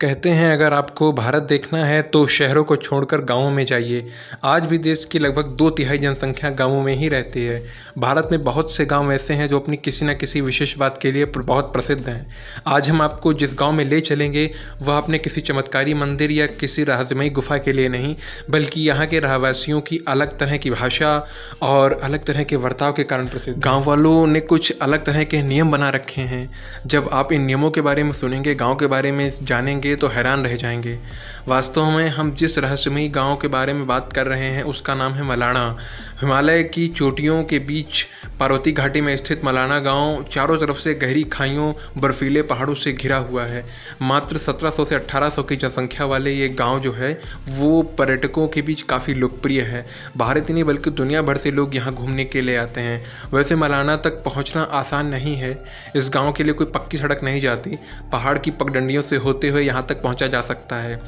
कहते हैं अगर आपको भारत देखना है तो शहरों को छोड़कर गांवों में जाइए। आज भी देश की लगभग 2/3 जनसंख्या गांवों में ही रहती है। भारत में बहुत से गांव ऐसे हैं जो अपनी किसी न किसी विशेष बात के लिए बहुत प्रसिद्ध हैं। आज हम आपको जिस गांव में ले चलेंगे वह अपने किसी चमत्कारी मंदिर या किसी रहस्यमयी गुफा के लिए नहीं, बल्कि यहाँ के रहवासियों की अलग तरह की भाषा और अलग तरह के बर्ताव के कारण प्रसिद्ध। गाँव वालों ने कुछ अलग तरह के नियम बना रखे हैं। जब आप इन नियमों के बारे में सुनेंगे, गाँव के बारे में जानेंगे तो हैरान रह जाएंगे। वास्तव में हम जिस रहस्यमयी गांव के बारे में बात कर रहे हैं उसका नाम है मलाना। हिमालय की चोटियों के बीच पार्वती घाटी में स्थित मलाना गांव चारों तरफ से गहरी खाइयों, बर्फीले पहाड़ों से घिरा हुआ है। मात्र 1700 से 1800 की जनसंख्या वाले ये गांव जो है वो पर्यटकों के बीच काफ़ी लोकप्रिय है। भारत ही नहीं बल्कि दुनिया भर से लोग यहाँ घूमने के लिए आते हैं। वैसे मलाना तक पहुँचना आसान नहीं है। इस गाँव के लिए कोई पक्की सड़क नहीं जाती। पहाड़ की पगडंडियों से होते हुए यहाँ तक पहुँचा जा सकता है।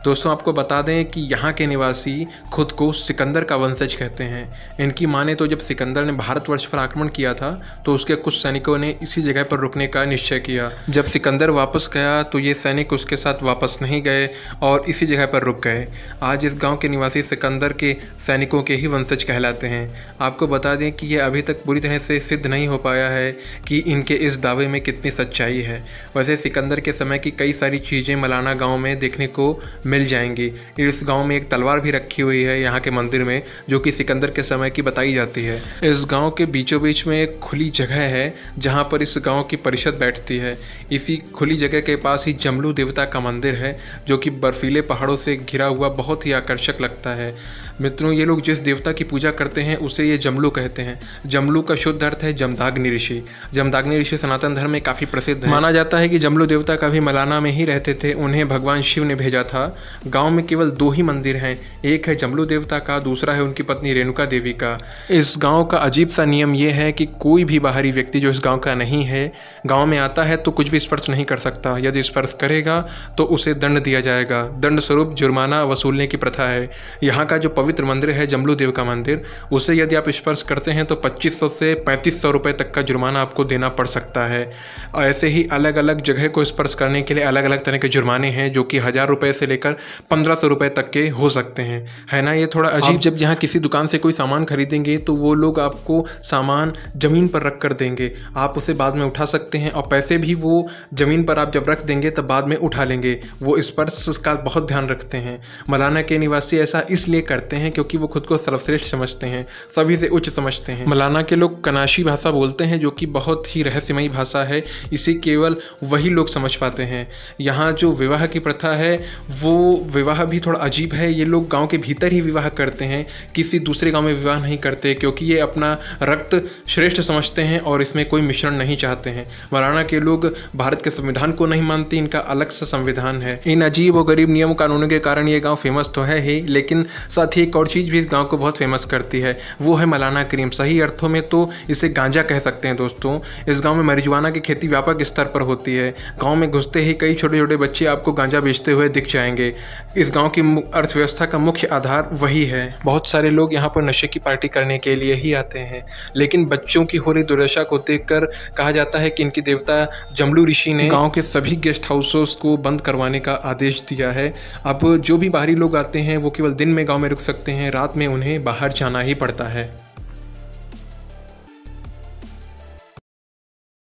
दोस्तों, आपको बता दें कि यहाँ के निवासी खुद को सिकंदर का वंशज कहते हैं। इनकी माने तो जब सिकंदर ने भारतवर्ष पर आक्रमण किया था तो उसके कुछ सैनिकों ने इसी जगह पर रुकने का निश्चय किया। जब सिकंदर वापस गया तो ये सैनिक उसके साथ वापस नहीं गए और इसी जगह पर रुक गए। आज इस गांव के निवासी सिकंदर के सैनिकों के ही वंशज कहलाते हैं। आपको बता दें कि यह अभी तक पूरी तरह से सिद्ध नहीं हो पाया है कि इनके इस दावे में कितनी सच्चाई है। वैसे सिकंदर के समय की कई सारी चीज़ें मलाना गाँव में देखने को मिल जाएंगी। इस गांव में एक तलवार भी रखी हुई है यहाँ के मंदिर में, जो कि सिकंदर के समय की बताई जाती है। इस गांव के बीचों बीच में एक खुली जगह है जहां पर इस गांव की परिषद बैठती है। इसी खुली जगह के पास ही जमलू देवता का मंदिर है, जो कि बर्फीले पहाड़ों से घिरा हुआ बहुत ही आकर्षक लगता है। मित्रों, ये लोग जिस देवता की पूजा करते हैं उसे ये जमलू कहते हैं। जमलू का शुद्ध अर्थ है जमदाग्नि ऋषि। जमदाग्नि ऋषि सनातन धर्म में काफ़ी प्रसिद्ध है। माना जाता है कि जमलू देवता कभी मलाना में ही रहते थे। उन्हें भगवान शिव ने भेजा था। गांव में केवल 2 ही मंदिर हैं। एक है जमलू देवता का, दूसरा है उनकी पत्नी रेणुका देवी का। इस गांव का अजीब सा नियम यह है कि कोई भी बाहरी व्यक्ति जो इस गांव का नहीं है, गांव में आता है तो कुछ भी स्पर्श नहीं कर सकता। यदि स्पर्श करेगा तो उसे दंड दिया जाएगा। दंड स्वरूप जुर्माना वसूलने की प्रथा है। यहाँ का जो पवित्र मंदिर है जमलू देव का मंदिर, उसे यदि आप स्पर्श करते हैं तो 2500 से 3500 रुपये तक का जुर्माना आपको देना पड़ सकता है। ऐसे ही अलग अलग जगह को स्पर्श करने के लिए अलग अलग तरह के जुर्माने हैं, जो कि 1000 रुपये से लेकर 1500 रुपये तक के हो सकते हैं। है ना ये थोड़ा अजीब। जब यहाँ किसी दुकान से कोई सामान खरीदेंगे तो वो लोग आपको सामान ज़मीन पर रख कर देंगे। आप उसे बाद में उठा सकते हैं और पैसे भी वो ज़मीन पर आप जब रख देंगे तब बाद में उठा लेंगे। वो स्पर्श का बहुत ध्यान रखते हैं। मलाना के निवासी ऐसा इसलिए करते हैं क्योंकि वो खुद को सर्वश्रेष्ठ समझते हैं, सभी से उच्च समझते हैं। मलाना के लोग कनाशी भाषा बोलते हैं, जो कि बहुत ही रहस्यमयी भाषा है। इसे केवल वही लोग समझ पाते हैं। यहाँ जो विवाह की प्रथा है वो विवाह भी थोड़ा अजीब है। ये लोग गांव के भीतर ही विवाह करते हैं, किसी दूसरे गांव में विवाह नहीं करते, क्योंकि ये अपना रक्त श्रेष्ठ समझते हैं और इसमें कोई मिश्रण नहीं चाहते हैं। मलाना के लोग भारत के संविधान को नहीं मानते। इनका अलग सा संविधान है। इन अजीब और गरीब नियम कानूनों के कारण ये गाँव फेमस तो है ही, लेकिन साथ ही एक और चीज़ भी इस गांव को बहुत फेमस करती है, वो है मलाना क्रीम। सही अर्थों में तो इसे गांजा कह सकते हैं। दोस्तों, इस गांव में marijuana की खेती व्यापक स्तर पर होती है। गांव में घुसते ही कई छोटे छोटे बच्चे आपको गांजा बेचते हुए दिख जाएंगे। इस गांव की अर्थव्यवस्था का मुख्य आधार वही है। बहुत सारे लोग यहाँ पर नशे की पार्टी करने के लिए ही आते हैं, लेकिन बच्चों की हो रही दुर्दशा को देखकर कहा जाता है कि इनकी देवता जमलू ऋषि ने गाँव के सभी गेस्ट हाउसेस को बंद करवाने का आदेश दिया है। अब जो भी बाहरी लोग आते हैं वो केवल दिन में गाँव में रुक सकते हैं, रात में उन्हें बाहर जाना ही पड़ता है।